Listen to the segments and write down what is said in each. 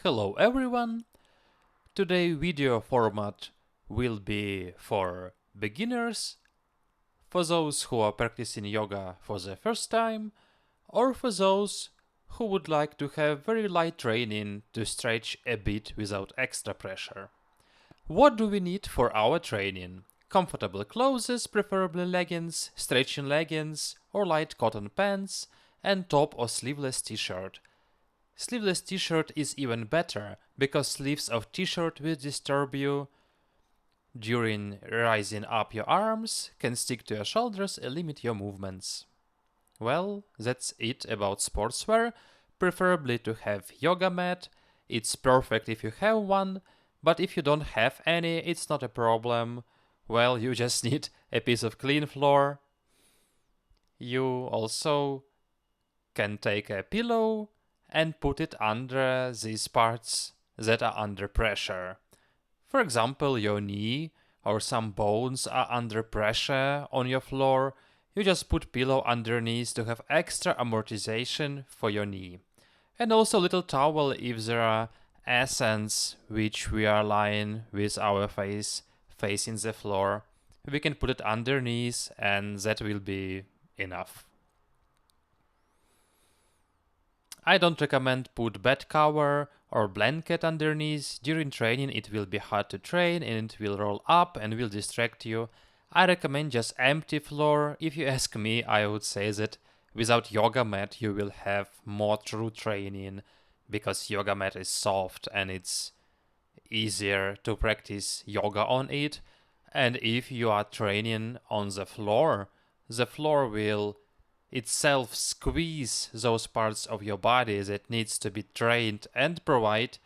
Hello everyone! Today video format will be for beginners, for those who are practicing yoga for the first time, or for those who would like to have very light training to stretch a bit without extra pressure. What do we need for our training? Comfortable clothes, preferably leggings, stretching leggings, or light cotton pants, and top or sleeveless t-shirt. Sleeveless t-shirt is even better, because sleeves of t-shirt will disturb you during rising up your arms, can stick to your shoulders and limit your movements. Well, that's it about sportswear, preferably to have yoga mat. It's perfect if you have one, but if you don't have any, it's not a problem. Well, you just need a piece of clean floor. You also can take a pillow and put it under these parts that are under pressure. For example, your knee or some bones are under pressure on your floor. You just put pillow underneath to have extra amortization for your knee. And also little towel if there are ascents which we are lying with our face facing the floor. We can put it underneath and that will be enough. I don't recommend put bed cover or blanket underneath. During training it will be hard to train and it will roll up and will distract you. I recommend just empty floor. If you ask me, I would say that without yoga mat you will have more true training, because yoga mat is soft and it's easier to practice yoga on it. And if you are training on the floor will itself squeeze those parts of your body that needs to be trained and provide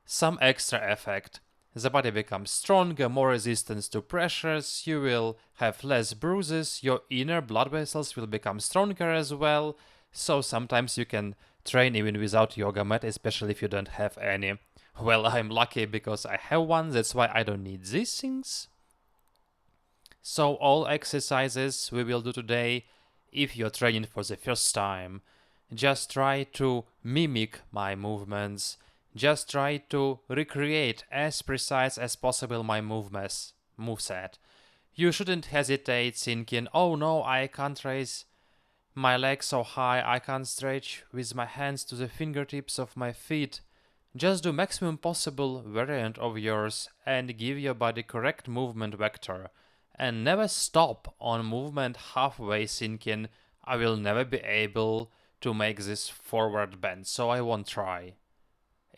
some extra effect. The body becomes stronger, more resistant to pressures, you will have less bruises, your inner blood vessels will become stronger as well, so sometimes you can train even without yoga mat, especially if you don't have any. Well, I'm lucky because I have one, that's why I don't need these things. So all exercises we will do today, if you're training for the first time, just try to mimic my movements. Just try to recreate as precise as possible my moveset. You shouldn't hesitate thinking, oh no, I can't raise my legs so high, I can't stretch with my hands to the fingertips of my feet. Just do maximum possible variant of yours and give your body correct movement vector. And never stop on movement halfway thinking, I will never be able to make this forward bend, so I won't try.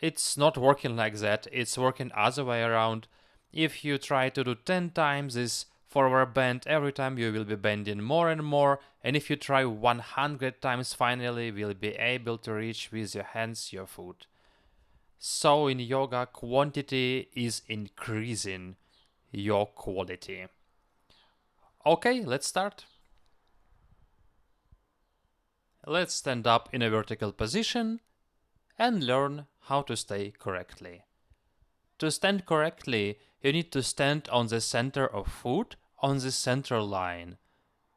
It's not working like that, it's working other way around. If you try to do 10 times this forward bend, every time you will be bending more and more, and if you try 100 times, finally you will be able to reach with your hands your foot. So in yoga, quantity is increasing your quality. Okay, let's start. Let's stand up in a vertical position and learn how to stay correctly. To stand correctly, you need to stand on the center of foot, on the center line.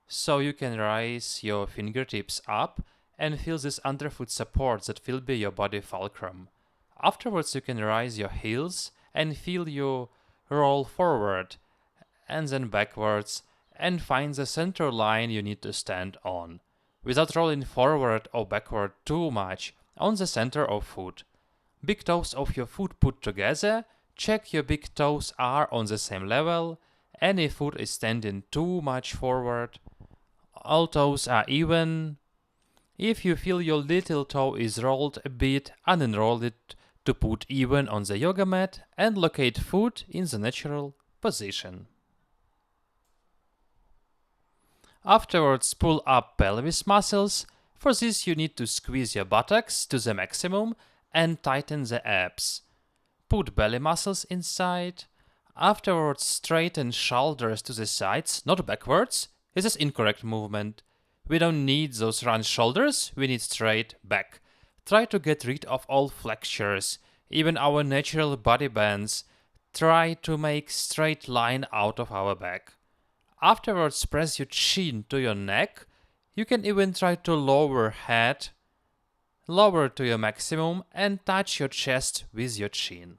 So you can raise your fingertips up and feel this underfoot support that will be your body fulcrum. Afterwards you can raise your heels and feel you roll forward and then backwards and find the center line you need to stand on, without rolling forward or backward too much, on the center of foot. Big toes of your foot put together, check your big toes are on the same level, any foot is standing too much forward, all toes are even. If you feel your little toe is rolled a bit, unenroll it to put even on the yoga mat and locate foot in the natural position. Afterwards, pull up pelvis muscles. For this you need to squeeze your buttocks to the maximum and tighten the abs. Put belly muscles inside. Afterwards, straighten shoulders to the sides, not backwards. This is incorrect movement. We don't need those round shoulders, we need straight back. Try to get rid of all flexures, even our natural body bands. Try to make straight line out of our back. Afterwards, press your chin to your neck. You can even try to lower head lower to your maximum and touch your chest with your chin.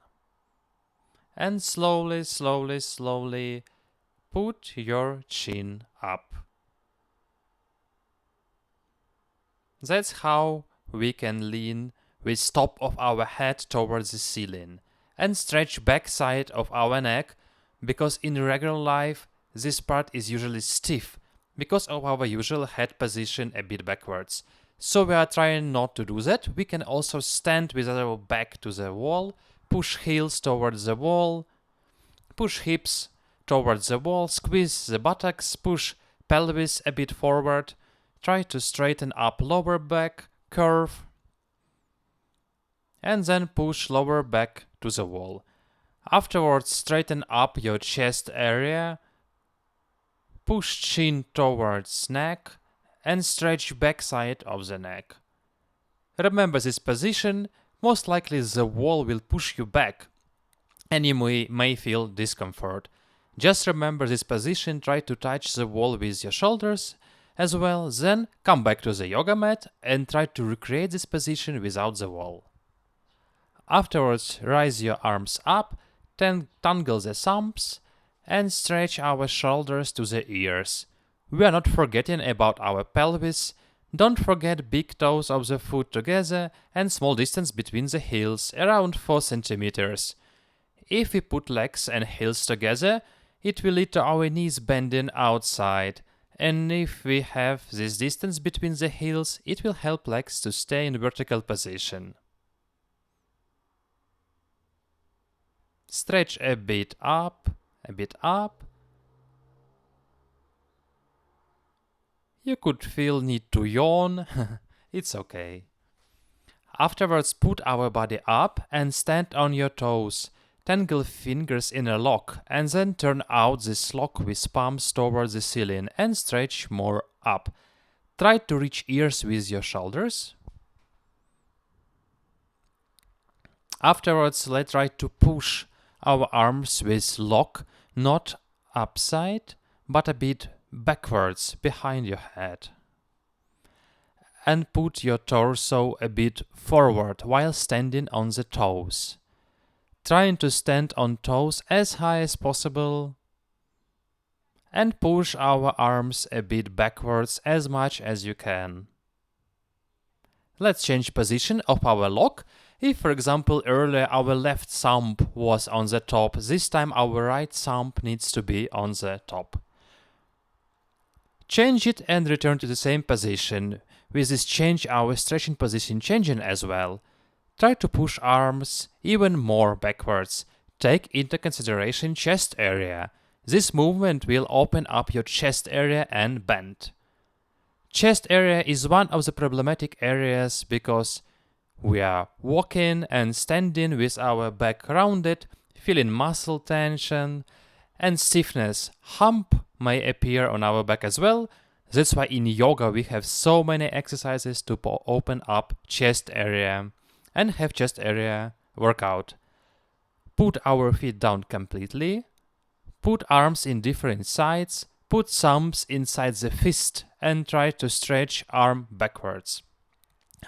And slowly, slowly, slowly put your chin up. That's how we can lean with top of our head towards the ceiling and stretch back side of our neck, because in regular life this part is usually stiff because of our usual head position a bit backwards. So we are trying not to do that. We can also stand with our back to the wall, push heels towards the wall, push hips towards the wall, squeeze the buttocks, push pelvis a bit forward, try to straighten up lower back, curve, and then push lower back to the wall. Afterwards, straighten up your chest area, push chin towards neck, and stretch backside of the neck. Remember this position, most likely the wall will push you back and you may feel discomfort. Just remember this position, try to touch the wall with your shoulders as well, then come back to the yoga mat and try to recreate this position without the wall. Afterwards, raise your arms up, tangle the thumbs, and stretch our shoulders to the ears. We are not forgetting about our pelvis. Don't forget big toes of the foot together and small distance between the heels, around 4 centimeters. If we put legs and heels together, it will lead to our knees bending outside. And if we have this distance between the heels, it will help legs to stay in vertical position. Stretch a bit up, a bit up. You could feel need to yawn. It's okay. Afterwards, put our body up and stand on your toes. Tangle fingers in a lock and then turn out this lock with palms towards the ceiling and stretch more up. Try to reach ears with your shoulders. Afterwards, let's try to push our arms with lock, not upside, but a bit backwards behind your head. And put your torso a bit forward while standing on the toes. Trying to stand on toes as high as possible and push our arms a bit backwards as much as you can. Let's change position of our lock. If, for example, earlier our left thumb was on the top, this time our right thumb needs to be on the top. Change it and return to the same position. With this change, our stretching position changing as well. Try to push arms even more backwards. Take into consideration chest area. This movement will open up your chest area and bend. Chest area is one of the problematic areas because we are walking and standing with our back rounded, feeling muscle tension and stiffness. Hump may appear on our back as well. That's why in yoga we have so many exercises to open up chest area and have chest area workout. Put our feet down completely. Put arms in different sides. Put thumbs inside the fist and try to stretch arm backwards.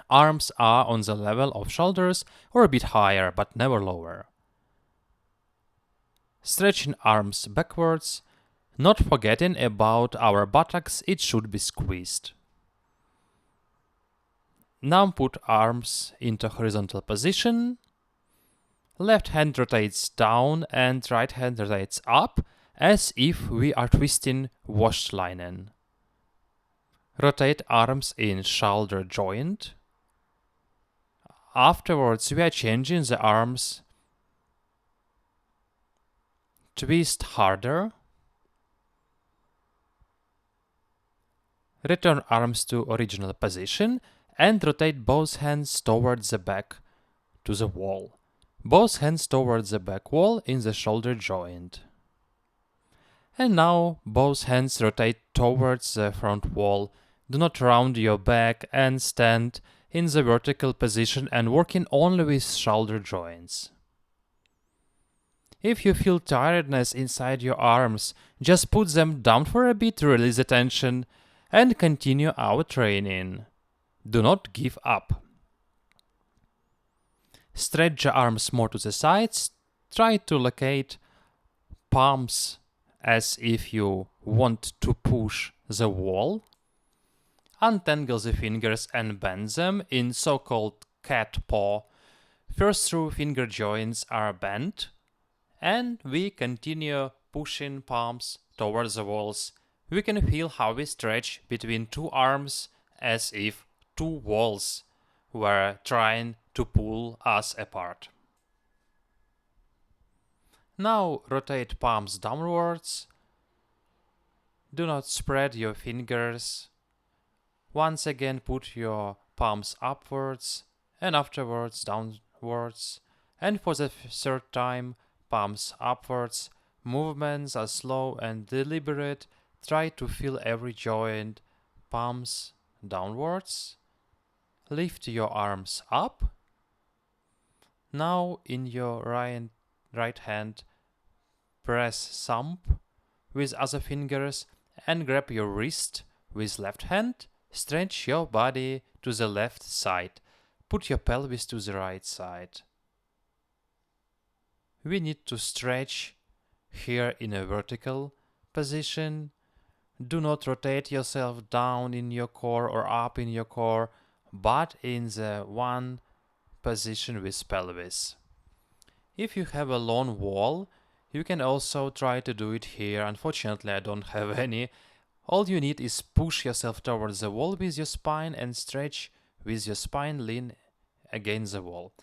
Arms are on the level of shoulders or a bit higher, but never lower. Stretching arms backwards, not forgetting about our buttocks, it should be squeezed. Now put arms into horizontal position. Left hand rotates down and right hand rotates up as if we are twisting washed linen. Rotate arms in shoulder joint. Afterwards, we are changing the arms. Twist harder. Return arms to original position and rotate both hands towards the back to the wall. Both hands towards the back wall in the shoulder joint. And now both hands rotate towards the front wall. Do not round your back and stand in the vertical position and working only with shoulder joints. If you feel tiredness inside your arms, just put them down for a bit to release the tension and continue our training. Do not give up. Stretch the arms more to the sides. Try to locate palms as if you want to push the wall. Untangle the fingers and bend them in so-called cat paw. First two finger joints are bent, and we continue pushing palms towards the walls. We can feel how we stretch between two arms as if two walls were trying to pull us apart. Now rotate palms downwards. Do not spread your fingers. Once again put your palms upwards and afterwards downwards. And for the third time, palms upwards. Movements are slow and deliberate. Try to feel every joint. Palms downwards. Lift your arms up. Now in your right hand, press thumb with other fingers and grab your wrist with left hand. Stretch your body to the left side. Put your pelvis to the right side. We need to stretch here in a vertical position. Do not rotate yourself down in your core or up in your core, but in the one position with pelvis. If you have a long wall, you can also try to do it here. Unfortunately, I don't have any. All you need is push yourself towards the wall with your spine and stretch with your spine, lean against the wall.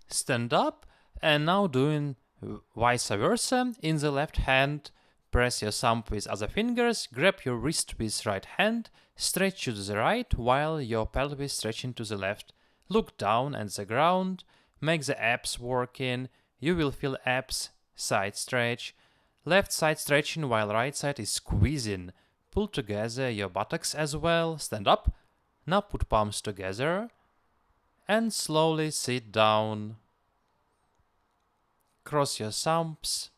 Stand up, and now doing vice versa. In the left hand, press your thumb with other fingers, grab your wrist with right hand, stretch to the right while your pelvis stretching to the left. Look down at the ground, make the abs working. You will feel abs side stretch. Left side stretching while right side is squeezing. Pull together your buttocks as well. Stand up. Now put palms together and slowly sit down. Cross your thumbs.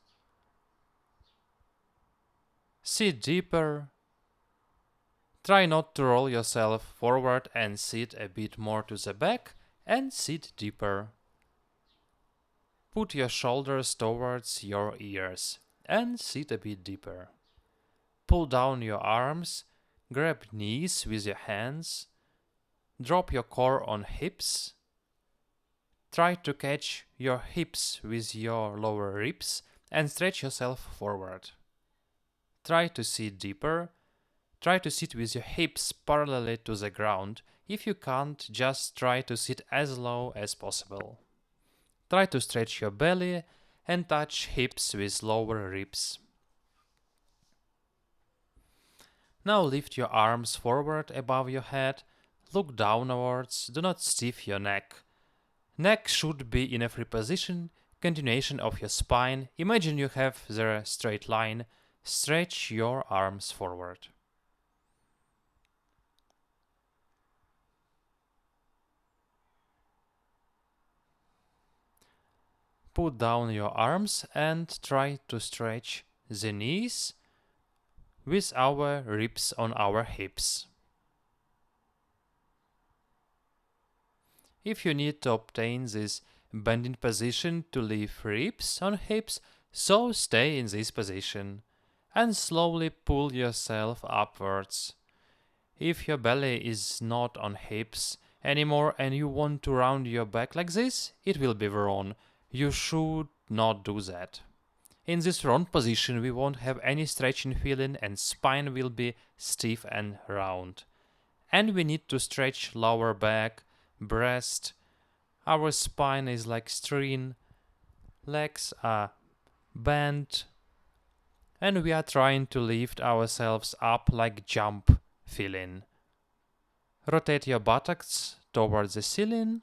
Sit deeper. Try not to roll yourself forward and sit a bit more to the back and sit deeper. Put your shoulders towards your ears and sit a bit deeper. Pull down your arms, grab knees with your hands, drop your core on hips. Try to catch your hips with your lower ribs and stretch yourself forward. Try to sit deeper. Try to sit with your hips parallel to the ground. If you can't, just try to sit as low as possible. Try to stretch your belly and touch hips with lower ribs. Now lift your arms forward above your head. Look downwards. Do not stiff your neck. Neck should be in a free position. Continuation of your spine. Imagine you have the straight line. Stretch your arms forward. Put down your arms and try to stretch the knees with our ribs on our hips. If you need to obtain this bending position to leave ribs on hips, so stay in this position and slowly pull yourself upwards. If your belly is not on hips anymore and you want to round your back like this, it will be wrong. You should not do that. In this round position, we won't have any stretching feeling and spine will be stiff and round. And we need to stretch lower back, breast. Our spine is like string. Legs are bent. And we are trying to lift ourselves up like jump feeling. Rotate your buttocks towards the ceiling.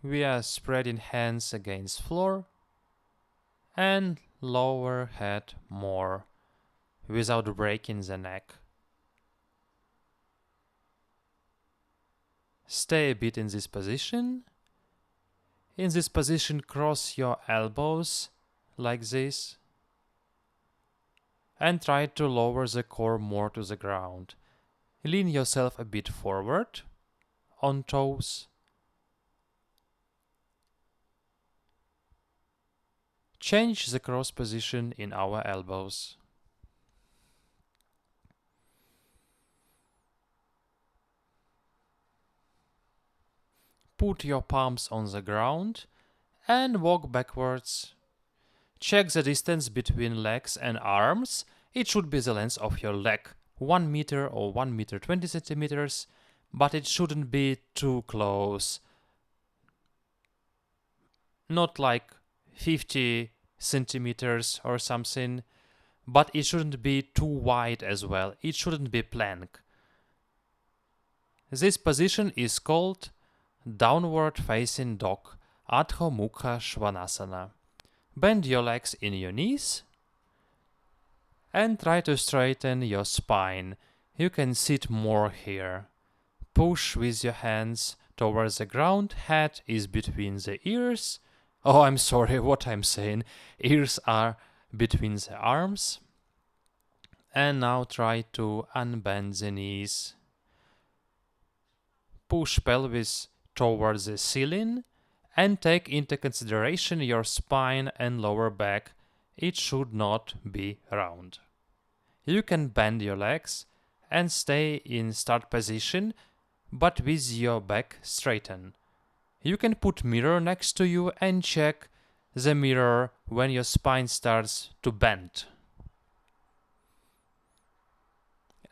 We are spreading hands against floor and lower head more without breaking the neck. Stay a bit in this position. In this position, cross your elbows like this and try to lower the core more to the ground. Lean yourself a bit forward on toes. Change the cross position in our elbows. Put your palms on the ground and walk backwards. Check the distance between legs and arms. It should be the length of your leg, 1 meter or 1 meter 20 centimeters, but it shouldn't be too close. Not like 50 centimeters or something, but it shouldn't be too wide as well. It shouldn't be plank. This position is called downward facing dog, Adho Mukha Svanasana. Bend your legs in your knees and try to straighten your spine. You can sit more here. Push with your hands towards the ground. Head is between the ears. Oh, I'm sorry what I'm saying. Ears are between the arms. And now try to unbend the knees. Push pelvis towards the ceiling and take into consideration your spine and lower back. It should not be round. You can bend your legs and stay in start position, but with your back straighten. You can put mirror next to you and check the mirror when your spine starts to bend.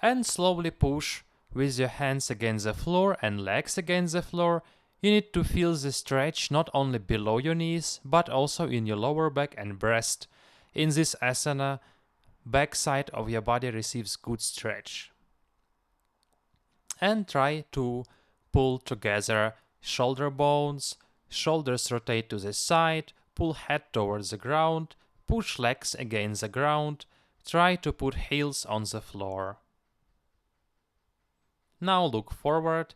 And slowly push with your hands against the floor and legs against the floor. You need to feel the stretch not only below your knees, but also in your lower back and breast. In this asana, back side of your body receives good stretch. And try to pull together shoulder bones, shoulders rotate to the side, pull head towards the ground, push legs against the ground, try to put heels on the floor. Now look forward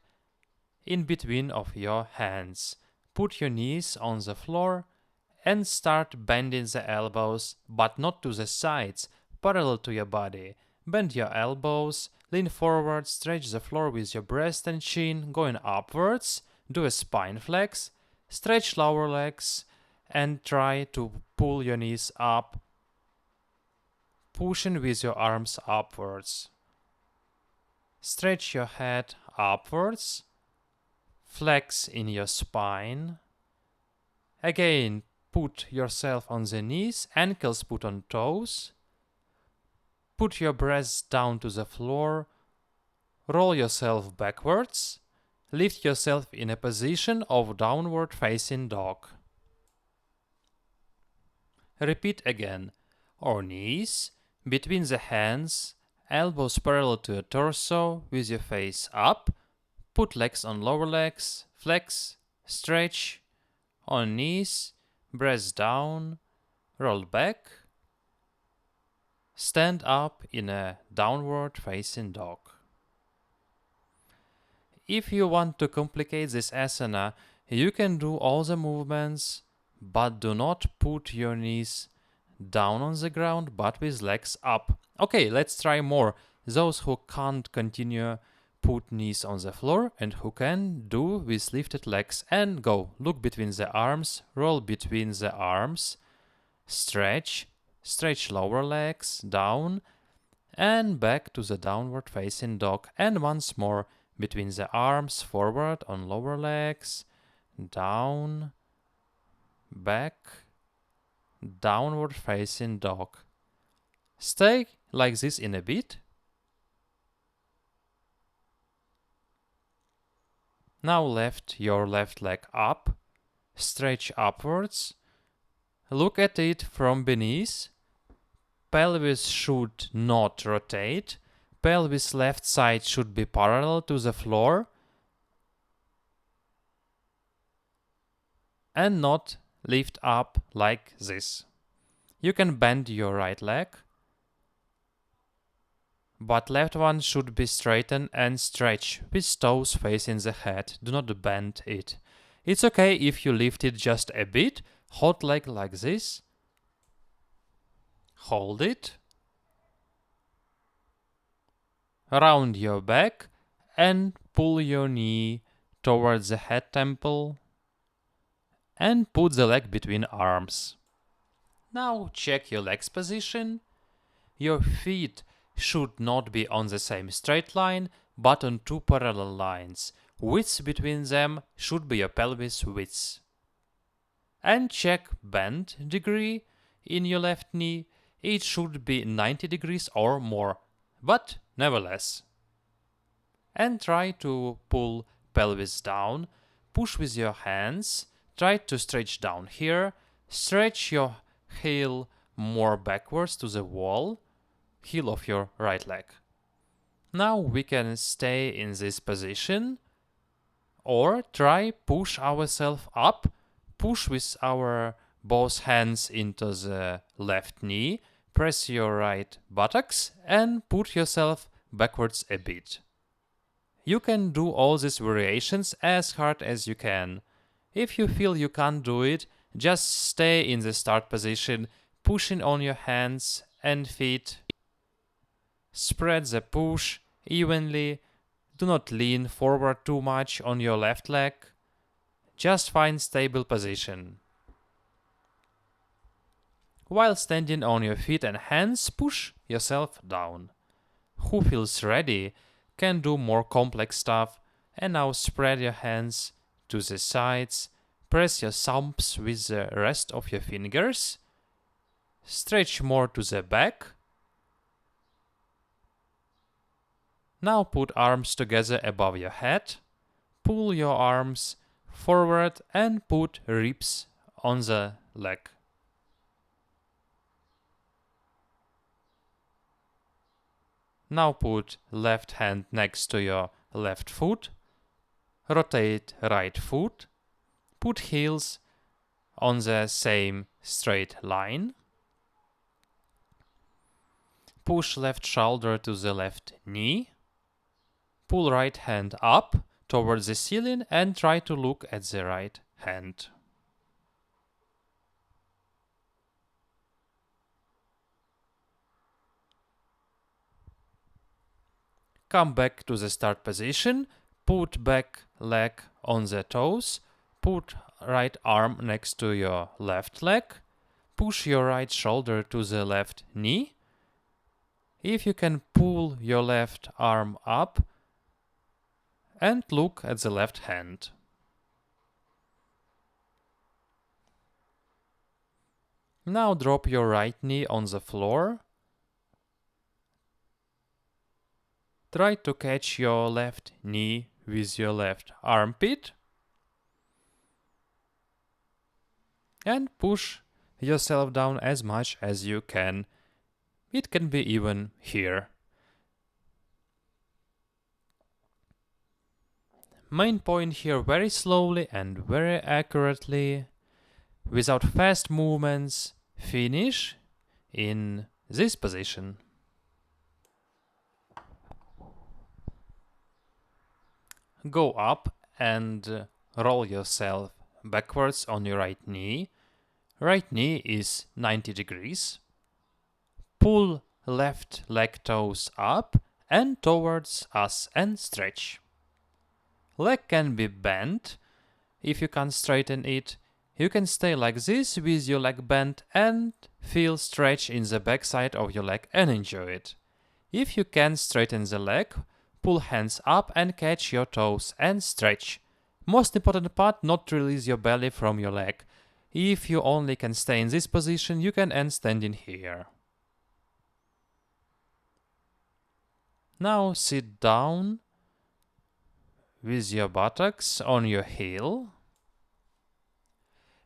in between of your hands. Put your knees on the floor and start bending the elbows, but not to the sides, parallel to your body. Bend your elbows, lean forward, stretch the floor with your breast and chin, going upwards, do a spine flex, stretch lower legs, and try to pull your knees up, pushing with your arms upwards. Stretch your head upwards, flex in your spine. Again, put yourself on the knees, ankles put on toes. Put your breast down to the floor. Roll yourself backwards. Lift yourself in a position of downward facing dog. Repeat again. Or knees, between the hands, elbows parallel to your torso with your face up. Put legs on lower legs, flex, stretch, on knees, breast down, roll back, stand up in a downward facing dog. If you want to complicate this asana, you can do all the movements, but do not put your knees down on the ground, but with legs up. Okay, let's try more. Those who can't continue, put knees on the floor, and who can, do with lifted legs and go. Look between the arms, roll between the arms, stretch lower legs down and back to the downward facing dog. And once more, between the arms, forward on lower legs, down, back, downward facing dog. Stay like this in a bit. Now lift your left leg up, stretch upwards, look at it from beneath. Pelvis should not rotate. Pelvis left side should be parallel to the floor and not lift up like this. You can bend your right leg, but left one should be straightened and stretch with toes facing the head. Do not bend it. It's okay if you lift it just a bit. Hold leg like this. Hold it. Round your back and pull your knee towards the head temple and put the leg between arms. Now check your legs position. Your feet should not be on the same straight line, but on two parallel lines. Width between them should be your pelvis width. And check bend degree in your left knee. It should be 90 degrees or more, but nevertheless. And try to pull pelvis down. Push with your hands. Try to stretch down here. Stretch your heel more backwards to the wall, heel of your right leg. Now we can stay in this position or try push ourselves up, push with our both hands into the left knee, press your right buttocks and put yourself backwards a bit. You can do all these variations as hard as you can. If you feel you can't do it, just stay in the start position, pushing on your hands and feet. Spread the push evenly. Do not lean forward too much on your left leg. Just find stable position. While standing on your feet and hands, push yourself down. Who feels ready can do more complex stuff. And now spread your hands to the sides. Press your thumbs with the rest of your fingers. Stretch more to the back. Now put arms together above your head. Pull your arms forward and put ribs on the leg. Now put left hand next to your left foot. Rotate right foot. Put heels on the same straight line. Push left shoulder to the left knee. Pull right hand up towards the ceiling and try to look at the right hand. Come back to the start position. Put back leg on the toes. Put right arm next to your left leg. Push your right shoulder to the left knee. If you can, pull your left arm up and look at the left hand. Now drop your right knee on the floor. Try to catch your left knee with your left armpit. And push yourself down as much as you can. It can be even here. Main point here, very slowly and very accurately, without fast movements, finish in this position. Go up and roll yourself backwards on your right knee. Right knee is 90 degrees. Pull left leg toes up and towards us and stretch. Leg can be bent. If you can't straighten it, you can stay like this with your leg bent and feel stretch in the backside of your leg and enjoy it. If you can straighten the leg, pull hands up and catch your toes and stretch. Most important part, not release your belly from your leg. If you only can stay in this position, you can end standing here. Now sit down with your buttocks on your heel.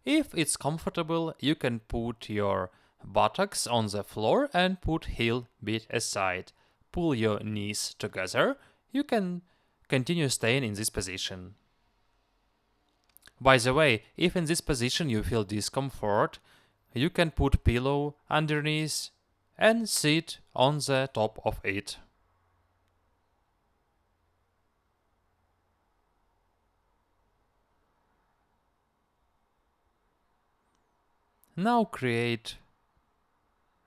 If it's comfortable, you can put your buttocks on the floor and put heel bit aside. Pull your knees together. You can continue staying in this position. By the way, if in this position you feel discomfort, you can put pillow underneath and sit on the top of it. Now create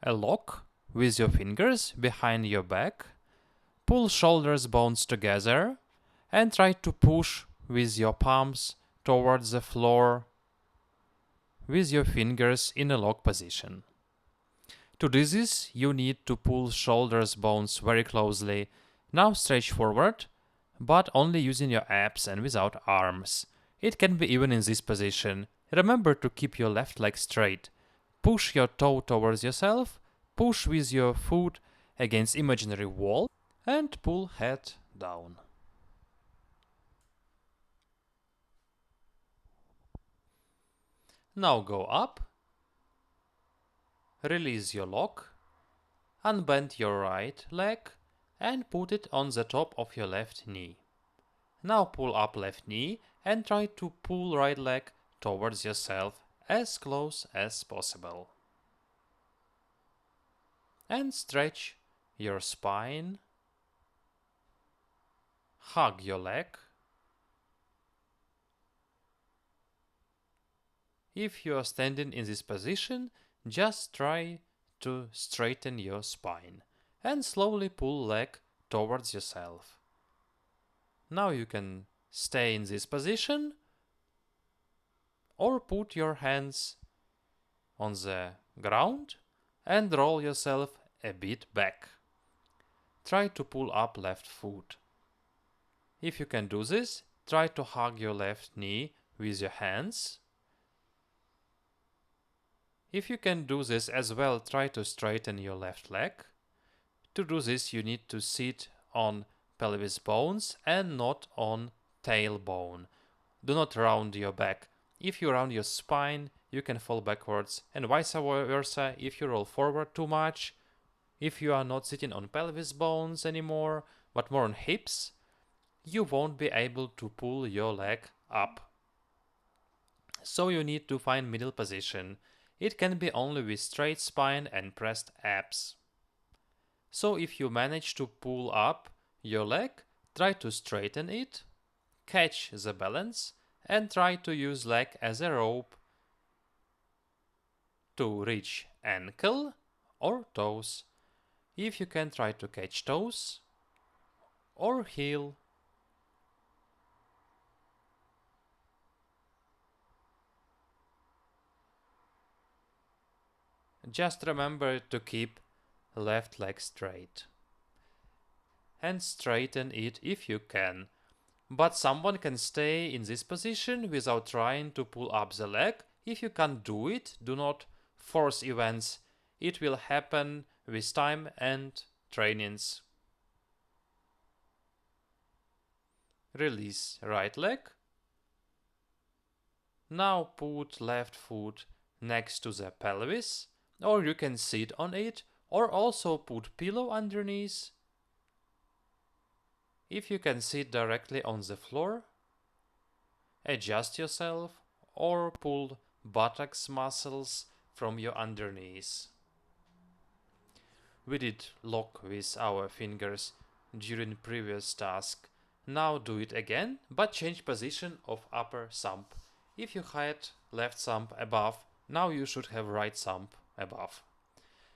a lock with your fingers behind your back. Pull shoulders bones together and try to push with your palms towards the floor with your fingers in a lock position. To do this, you need to pull shoulders bones very closely. Now stretch forward, but only using your abs and without arms. It can be even in this position. Remember to keep your left leg straight. Push your toe towards yourself, push with your foot against imaginary wall, and pull head down. Now go up, release your lock, unbend your right leg and put it on the top of your left knee. Now pull up left knee and try to pull right leg towards yourself as close as possible. And stretch your spine. Hug your leg. If you are standing in this position, just try to straighten your spine and slowly pull leg towards yourself. Now you can stay in this position or put your hands on the ground and roll yourself a bit back. Try to pull up left foot. If you can do this, try to hug your left knee with your hands. If you can do this as well, try to straighten your left leg. To do this, you need to sit on pelvis bones and not on tailbone. Do not round your back. If you round your spine, you can fall backwards, and vice versa if you roll forward too much. If you are not sitting on pelvis bones anymore, but more on hips, you won't be able to pull your leg up. So you need to find middle position. It can be only with straight spine and pressed abs. So if you manage to pull up your leg, try to straighten it, catch the balance, and try to use leg as a rope to reach ankle or toes. If you can, try to catch toes or heel. Just remember to keep left leg straight and straighten it if you can. But someone can stay in this position without trying to pull up the leg. If you can't do it, do not force events. It will happen with time and trainings. Release right leg. Now put left foot next to the pelvis, or you can sit on it, or also put pillow underneath. If you can sit directly on the floor, adjust yourself or pull buttocks muscles from your underknees. We did lock with our fingers during previous task. Now do it again, but change position of upper thumb. If you had left thumb above, now you should have right thumb above.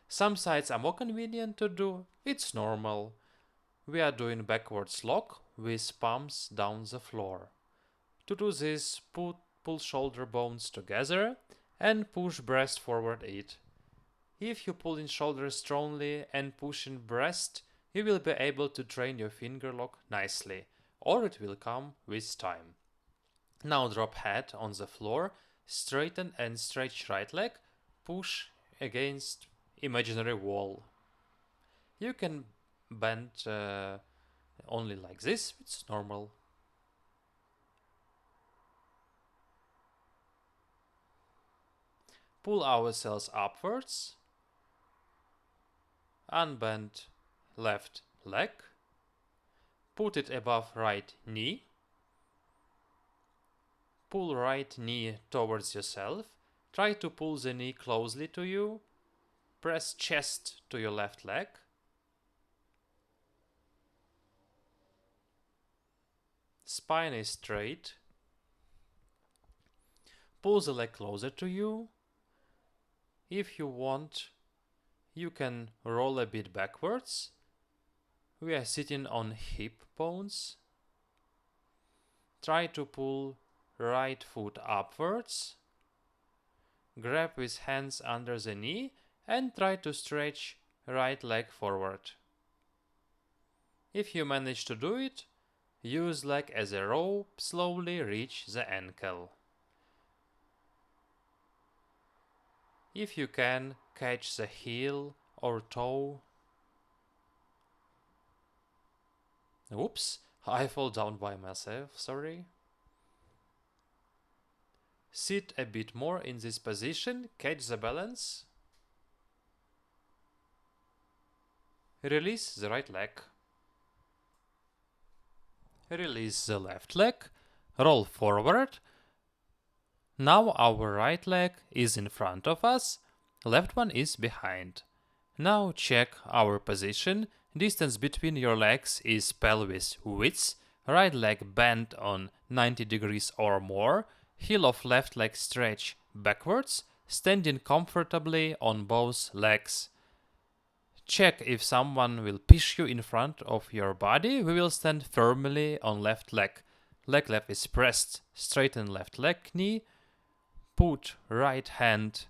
Some sides are more convenient to do, it's normal. We are doing backwards lock with palms down the floor. To do this, pull shoulder bones together and push breast forward it. If you pull in shoulders strongly and push in breast, you will be able to train your finger lock nicely, or it will come with time. Now drop head on the floor, straighten and stretch right leg, push against imaginary wall. You can bend only like this, it's normal. Pull ourselves upwards, unbend left leg, put it above right knee, pull right knee towards yourself, try to pull the knee closely to you, press chest to your left leg, spine is straight, pull the leg closer to you. If you want, you can roll a bit backwards. We are sitting on hip bones. Try to pull right foot upwards. Grab with hands under the knee and try to stretch right leg forward. If you manage to do it, use leg as a rope, slowly reach the ankle. If you can, catch the heel or toe. Oops, I fall down by myself, sorry. Sit a bit more in this position, catch the balance. Release the right leg. Release the left leg, roll forward. Now our right leg is in front of us, left one is behind. Now check our position. Distance between your legs is pelvis width, right leg bent on 90 degrees or more, heel of left leg stretch backwards, standing comfortably on both legs. Check if someone will push you in front of your body. We will stand firmly on left leg. Leg left is pressed. Straighten left leg knee. Put right hand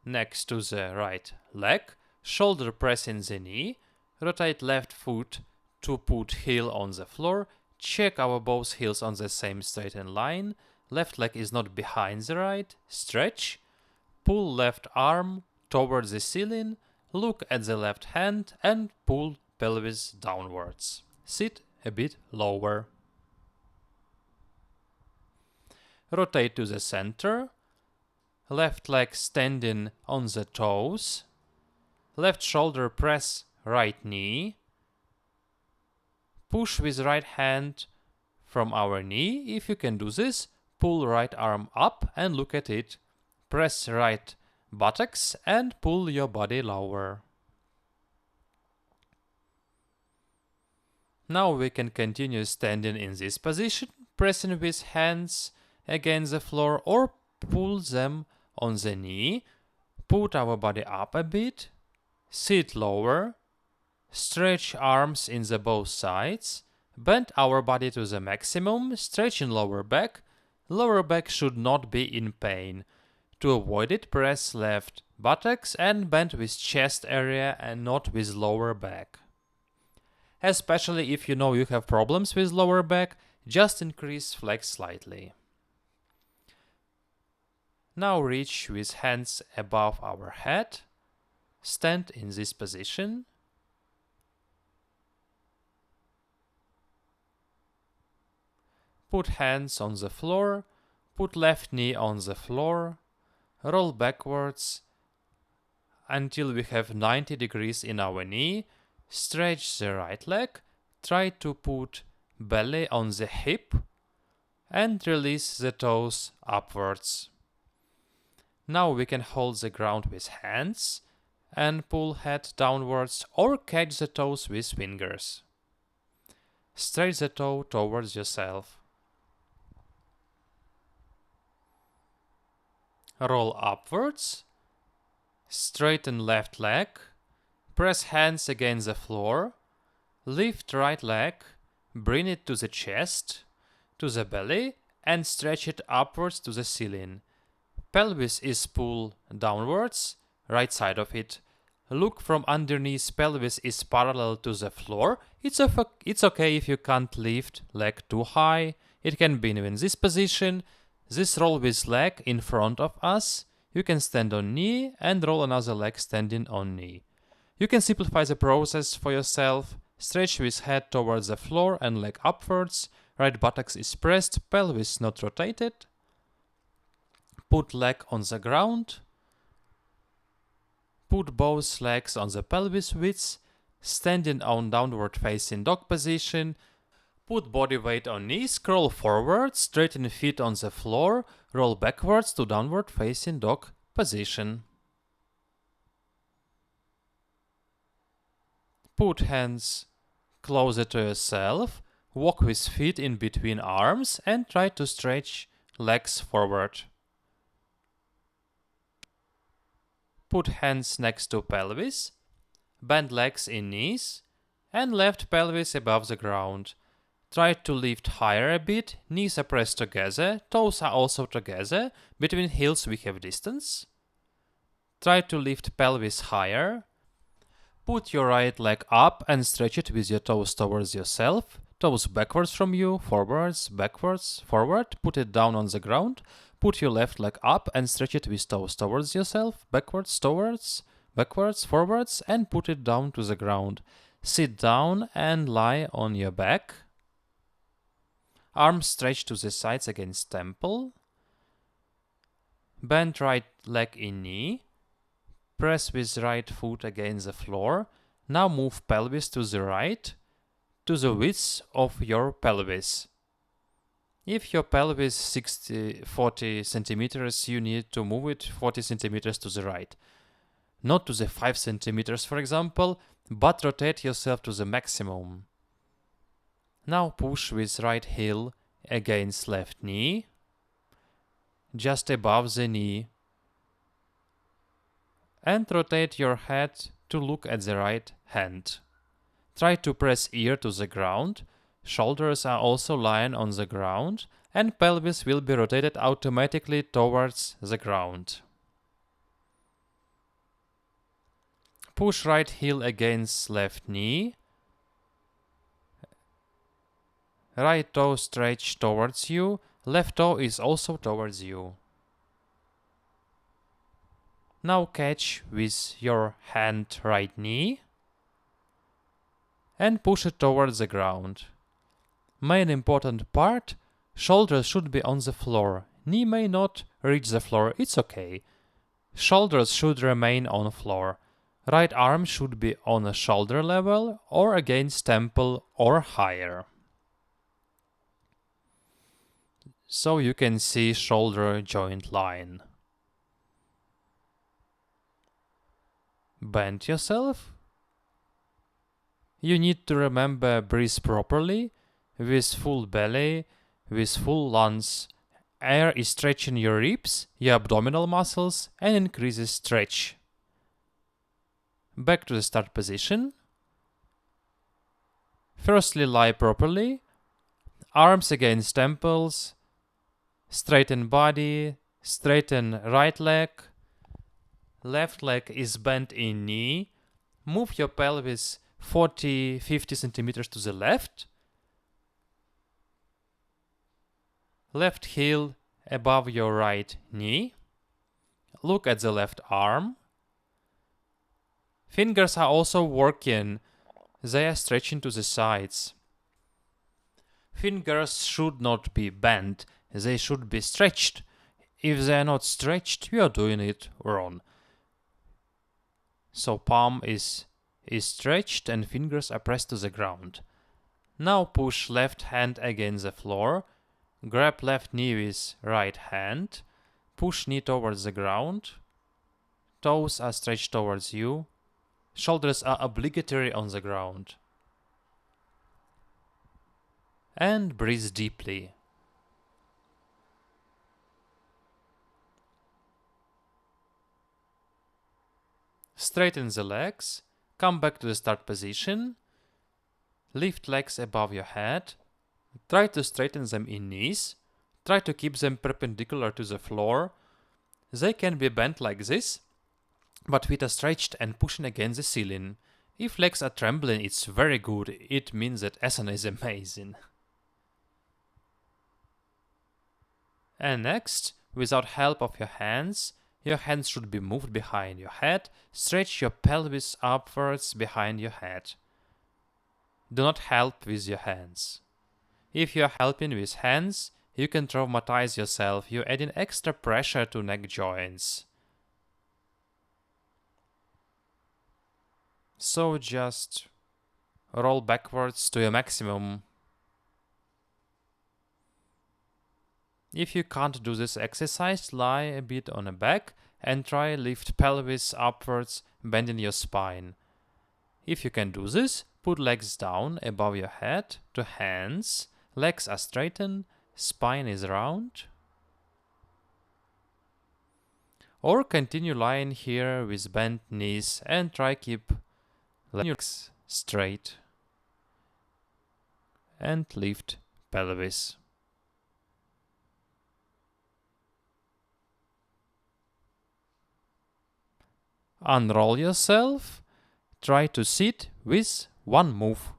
next to the right leg. Shoulder pressing the knee. Rotate left foot to put heel on the floor. Check our both heels on the same straightened line. Left leg is not behind the right. Stretch. Pull left arm towards the ceiling. Look at the left hand and pull pelvis downwards. Sit a bit lower. Rotate to the center. Left leg standing on the toes. Left shoulder press right knee. Push with right hand from our knee. If you can do this, pull right arm up and look at it. Press right buttocks and pull your body lower. Now we can continue standing in this position, pressing with hands against the floor or pull them on the knee. Put our body up a bit. Sit lower. Stretch arms in the both sides. Bend our body to the maximum, stretching lower back. Lower back should not be in pain. To avoid it, press left buttocks and bend with chest area and not with lower back. Especially if you know you have problems with lower back, just increase flex slightly. Now reach with hands above our head. Stand in this position. Put hands on the floor. Put left knee on the floor. Roll backwards until we have 90 degrees in our knee. Stretch the right leg. Try to put belly on the hip and release the toes upwards. Now we can hold the ground with hands and pull head downwards or catch the toes with fingers. Stretch the toe towards yourself. Roll upwards. Straighten left leg. Press hands against the floor. Lift right leg. Bring it to the chest, to the belly, and stretch it upwards to the ceiling. Pelvis is pulled downwards, right side of it. Look from underneath. Pelvis is parallel to the floor. It's okay if you can't lift leg too high. It can be in this position. This roll with leg in front of us. You can stand on knee and roll another leg standing on knee. You can simplify the process for yourself. Stretch with head towards the floor and leg upwards. Right buttocks is pressed, pelvis not rotated. Put leg on the ground. Put both legs on the pelvis width. Standing on downward facing dog position. Put body weight on knees, scroll forward, straighten feet on the floor, roll backwards to downward facing dog position. Put hands closer to yourself, walk with feet in between arms and try to stretch legs forward. Put hands next to pelvis, bend legs in knees and left pelvis above the ground. Try to lift higher a bit, knees are pressed together, toes are also together, between heels we have distance. Try to lift pelvis higher. Put your right leg up and stretch it with your toes towards yourself, toes backwards from you, forwards, backwards, forward, put it down on the ground. Put your left leg up and stretch it with toes towards yourself, backwards, towards, backwards, forwards, and put it down to the ground. Sit down and lie on your back. Arms stretched to the sides against temple. Bend right leg in knee. Press with right foot against the floor. Now move pelvis to the right, to the width of your pelvis. If your pelvis is 40 centimeters, you need to move it 40 centimeters to the right. Not to the 5 centimeters, for example, but rotate yourself to the maximum. Now push with right heel against left knee, just above the knee, and rotate your head to look at the right hand. Try to press ear to the ground, shoulders are also lying on the ground, and pelvis will be rotated automatically towards the ground. Push right heel against left knee. Right toe stretch towards you, left toe is also towards you. Now catch with your hand right knee and push it towards the ground. Main important part, shoulders should be on the floor. Knee may not reach the floor, it's okay. Shoulders should remain on floor. Right arm should be on a shoulder level or against temple or higher. So you can see shoulder joint line. Bend yourself. You need to remember breathe properly, with full belly, with full lungs. Air is stretching your ribs, your abdominal muscles, and increases stretch. Back to the start position. Firstly, lie properly. Arms against temples. Straighten body. Straighten right leg. Left leg is bent in knee. Move your pelvis 40-50 centimeters to the left. Left heel above your right knee. Look at the left arm. Fingers are also working. They are stretching to the sides. Fingers should not be bent. They should be stretched. If they are not stretched, you are doing it wrong. So palm is stretched and fingers are pressed to the ground. Now push left hand against the floor. Grab left knee with right hand. Push knee towards the ground. Toes are stretched towards you. Shoulders are obligatory on the ground. And breathe deeply. Straighten the legs. Come back to the start position. Lift legs above your head. Try to straighten them in knees. Try to keep them perpendicular to the floor. They can be bent like this, but feet are stretched and pushing against the ceiling. If legs are trembling, it's very good. It means that asana is amazing. And next, without help of your hands should be moved behind your head. Stretch your pelvis upwards behind your head. Do not help with your hands. If you are helping with hands, you can traumatize yourself. You're adding extra pressure to neck joints. So just roll backwards to your maximum. If you can't do this exercise, lie a bit on the back and try lift pelvis upwards, bending your spine. If you can do this, put legs down above your head to hands. Legs are straightened, spine is round. Or continue lying here with bent knees and try keep legs straight. and lift pelvis. Unroll yourself. Try to sit with one move.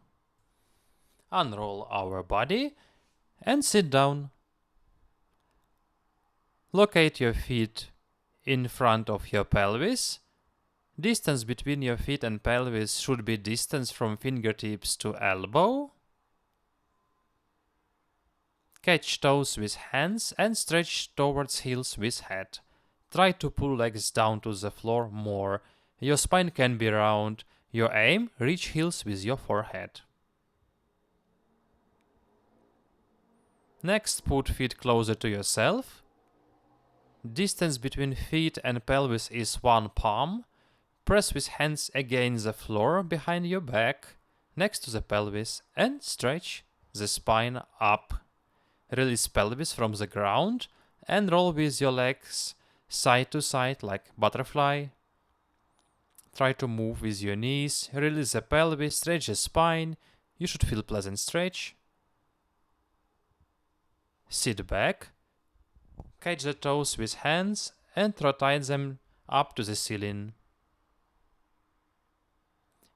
Unroll our body and sit down. Locate your feet in front of your pelvis. Distance between your feet and pelvis should be distance from fingertips to elbow. Catch toes with hands and stretch towards heels with head. Try to pull legs down to the floor more. Your spine can be round. Your aim, reach heels with your forehead. Next, put feet closer to yourself. Distance between feet and pelvis is one palm. Press with hands against the floor behind your back, next to the pelvis, and stretch the spine up. Release pelvis from the ground and roll with your legs side to side like butterfly. Try to move with your knees. Release the pelvis, stretch the spine. You should feel pleasant stretch. Sit back. Catch the toes with hands and rotate them up to the ceiling.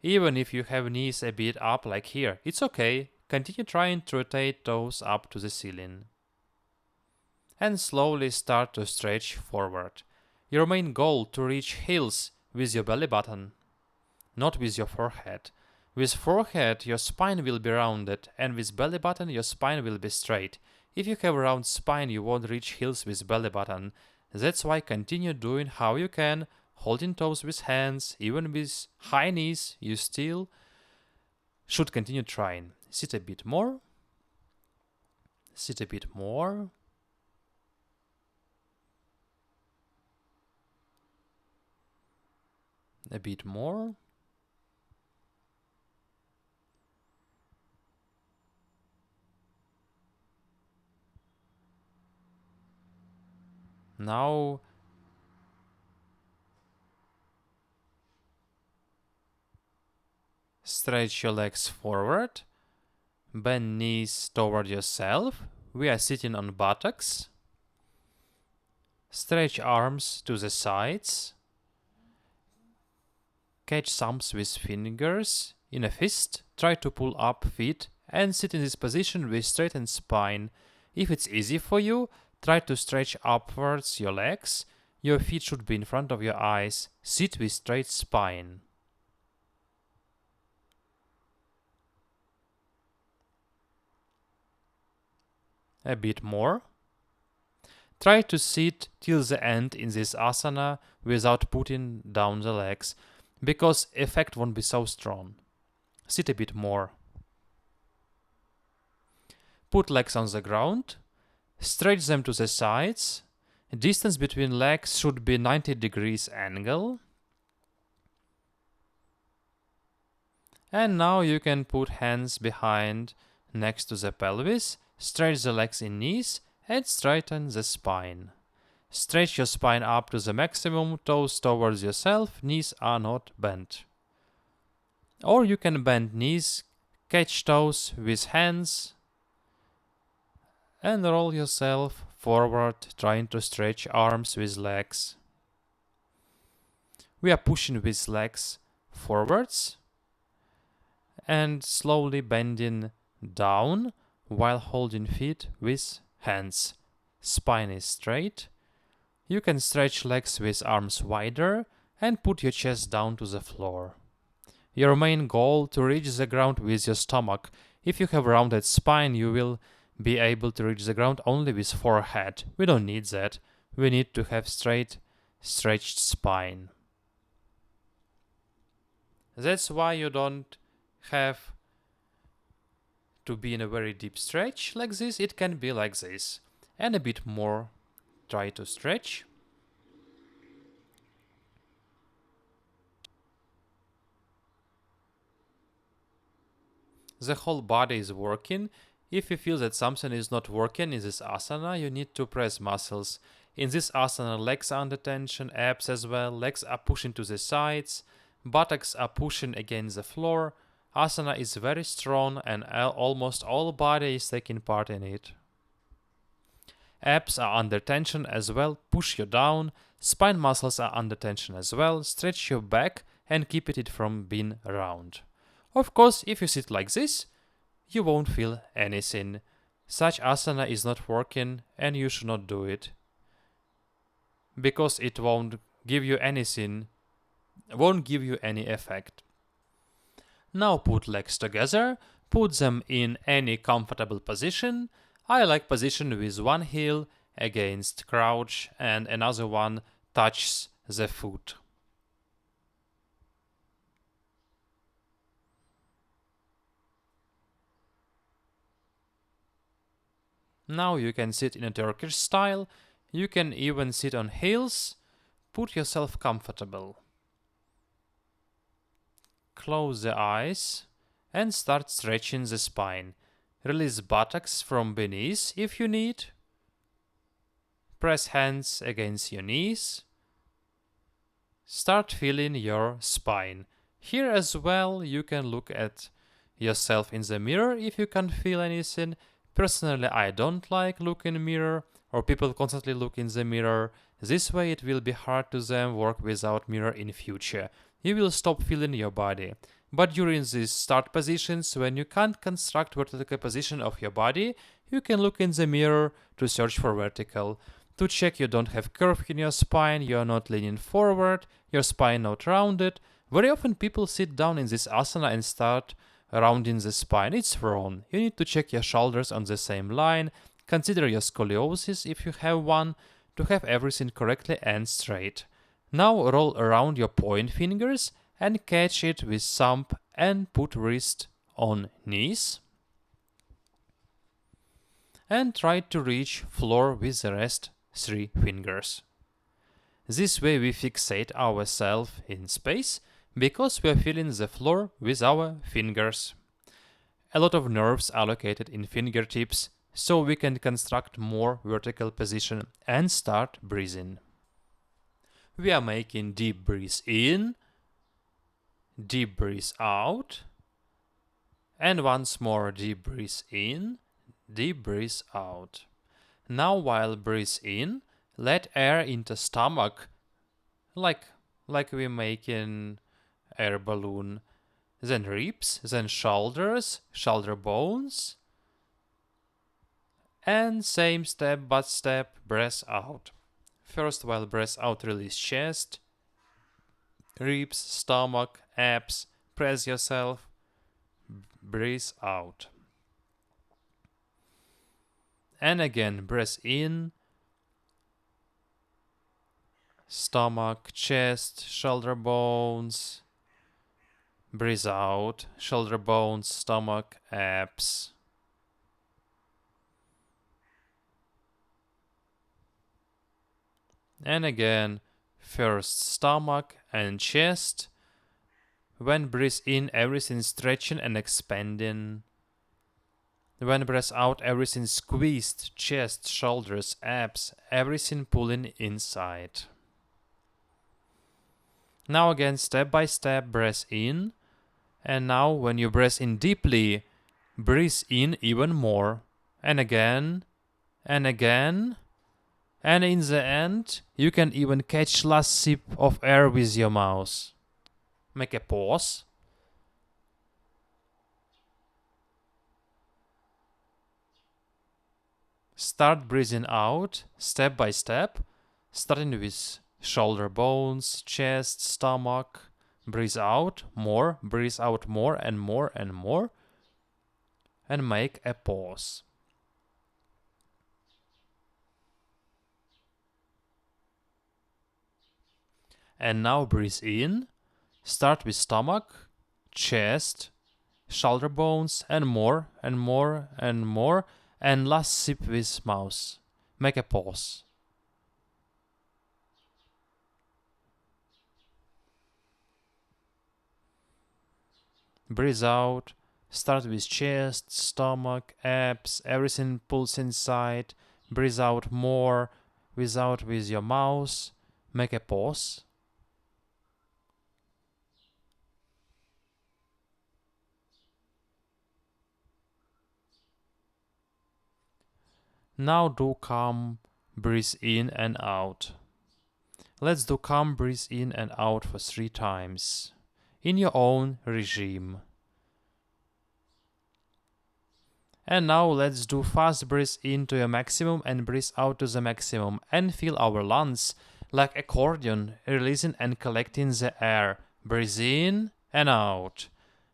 Even if you have knees a bit up like here, it's okay. Continue trying to rotate toes up to the ceiling. And slowly start to stretch forward. Your main goal to reach heels with your belly button, not with your forehead. With forehead, your spine will be rounded, and with belly button, your spine will be straight. If you have a round spine, you won't reach heels with belly button. That's why continue doing how you can, holding toes with hands, even with high knees, you still should continue trying. Sit a bit more. Sit a bit more. A bit more. Now stretch your legs forward. Bend knees toward yourself. We are sitting on buttocks. Stretch arms to the sides. Catch thumbs with fingers in a fist. Try to pull up feet and sit in this position with straightened spine. If it's easy for you, try to stretch upwards your legs. Your feet should be in front of your eyes. Sit with straight spine. A bit more. Try to sit till the end in this asana without putting down the legs, because effect won't be so strong. Sit a bit more. Put legs on the ground. Stretch them to the sides. Distance between legs should be 90 degrees angle. And now you can put hands behind next to the pelvis. Stretch the legs in knees and straighten the spine. Stretch your spine up to the maximum, toes towards yourself, knees are not bent. Or you can bend knees, catch toes with hands, and roll yourself forward, trying to stretch arms with legs. We are pushing with legs forwards and slowly bending down while holding feet with hands. Spine is straight. You can stretch legs with arms wider and put your chest down to the floor. Your main goal to reach the ground with your stomach. If you have rounded spine, you will be able to reach the ground only with forehead. We don't need that. We need to have straight, stretched spine. That's why you don't have to be in a very deep stretch like this. It can be like this. And a bit more. Try to stretch. The whole body is working. If you feel that something is not working in this asana, you need to press muscles. In this asana, legs are under tension, abs as well. Legs are pushing to the sides. Buttocks are pushing against the floor. Asana is very strong and almost all body is taking part in it. Abs are under tension as well, push you down. Spine muscles are under tension as well, stretch your back and keep it from being round. Of course, if you sit like this, you won't feel anything. Such asana is not working and you should not do it. Because it won't give you anything, won't give you any effect. Now put legs together, put them in any comfortable position. I like position with one heel against crouch and another one touches the foot. Now you can sit in a Turkish style. You can even sit on heels. Put yourself comfortable. Close the eyes and start stretching the spine. Release buttocks from beneath if you need. Press hands against your knees. Start feeling your spine. Here as well, you can look at yourself in the mirror if you can't feel anything. Personally, I don't like looking in the mirror, or people constantly look in the mirror. This way it will be hard to them work without mirror in future. You will stop feeling your body. But during these start positions, when you can't construct vertical position of your body, you can look in the mirror to search for vertical. To check you don't have curve in your spine, you are not leaning forward, your spine not rounded. Very often people sit down in this asana and start rounding the spine. It's wrong. You need to check your shoulders on the same line, consider your scoliosis if you have one, to have everything correctly and straight. Now roll around your point fingers and catch it with thumb and put wrist on knees. And try to reach floor with the rest 3 fingers. This way we fixate ourselves in space because we are feeling the floor with our fingers. A lot of nerves are located in fingertips, so we can construct more vertical position and start breathing. We are making deep breath in, deep breath out, and once more deep breath in, deep breath out. Now while breathe in, let air into stomach, like we make in air balloon. Then ribs, then shoulders, shoulder bones. And same step by step, breath out. First, while breath out, release chest, ribs, stomach, abs. Press yourself. Breathe out. And again, breath in. Stomach, chest, shoulder bones. Breathe out. Shoulder bones, stomach, abs. And again, first stomach and chest. When breathe in, everything stretching and expanding. When breath out, everything squeezed, chest, shoulders, abs, everything pulling inside. Now again, step by step, breath in. And now when you breathe in deeply, breathe in even more. And again, and again. And in the end, you can even catch last sip of air with your mouth. Make a pause. Start breathing out, step by step, starting with shoulder bones, chest, stomach. Breathe out more and more and more. And make a pause. And now breathe in. Start with stomach, chest, shoulder bones, and more and more and more. And last sip with mouth. Make a pause. Breathe out. Start with chest, stomach, abs, everything pulls inside. Breathe out more. Breathe out with your mouth. Make a pause. Now do calm breathe in and out. Let's do calm breathe in and out for 3 times in your own regime. And now let's do fast breathe in to your maximum and breathe out to the maximum and feel our lungs like accordion releasing and collecting the air. Breathe in and out.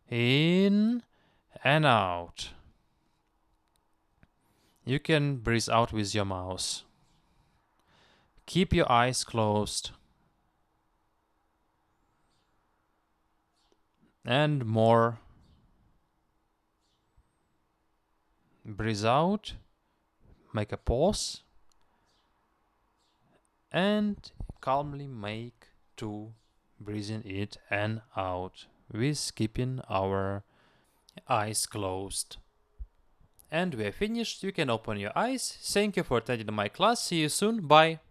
In and out. You can breathe out with your mouth. Keep your eyes closed. And more. Breathe out. Make a pause. And calmly make 2 breathing in and out with keeping our eyes closed. And we are finished. You can open your eyes. Thank you for attending my class. See you soon. Bye.